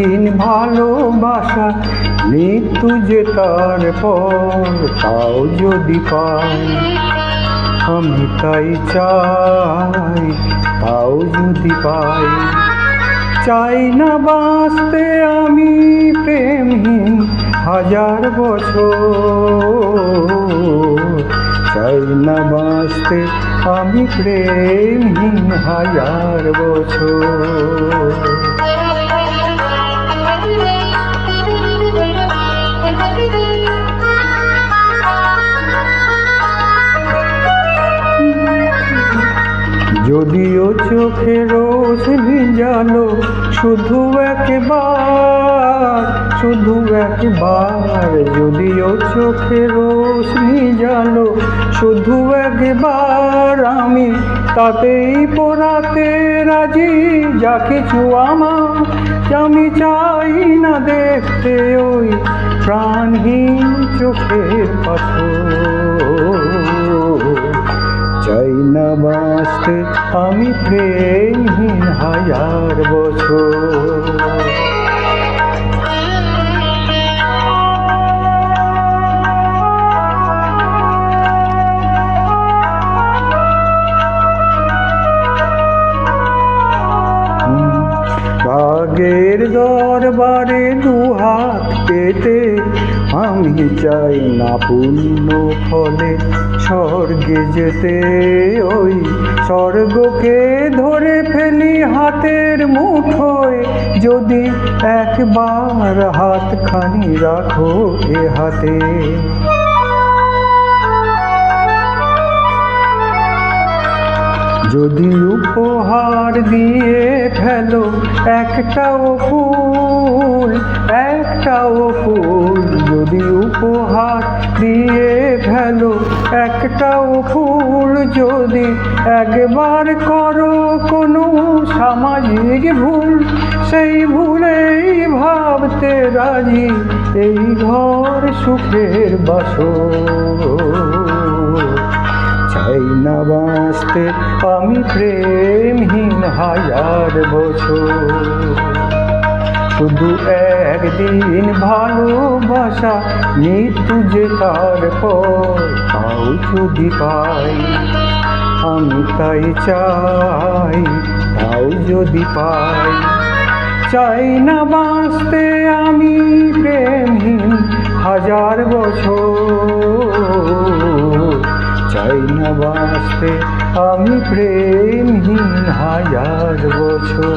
একদিন ভালোবাসা মৃত্যু যে তার পর তাও যদি পাই, আমি তাই চাই তাও যদি পাই। চাই না বাঁচতে আমি প্রেমহীন হাজার বছর, চাই না বাঁচতে আমি প্রেমহীন হাজার বছর। যদিও চোখে রোশনি জালো শুধু একবার, শুধু একবার, যদিও চোখে রোশনি জালো শুধু একবার, আমি তাতেই পোড়াতে রাজি যা কিছু আমার। আমি চাই না দেখতে ওই প্রাণহীন চোখের পাথর, চাই না বাঁচতে আমি প্রেমহীন হাজার বছর। রাগের দরবারে দুহাত পেতে আমি চাই না পুণ্য ফলে স্বর্গে যেতে, ওই স্বর্গকে ধরে ফেলি হাতের মুঠোয়, যদি একবার হাতখানি রাখো এ হাতে। যদি উপহার দিয়ে ফেলো একটাও ফুল, একটাও ফুল, যদি উপহার দিয়ে ফেলো একটাও ফুল, যদি একবার করো কোনো সামাজিক ভুল, সেই ভুলেই ভাবতে রাজি এই ঘর সুখের বাসর। চাই না বাঁচতে আমি প্রেমহীন হাজার বছর, শুধু একদিন ভালোবাসা মৃত্যু যে তার পর তাও যদি পাই, আমি তাই চাই তাও যদি পাই। চাই না বাঁচতে আমি প্রেমহীন হাজার বছর, চাই না বাঁচতে আমি প্রেমহীন হাজার বছর।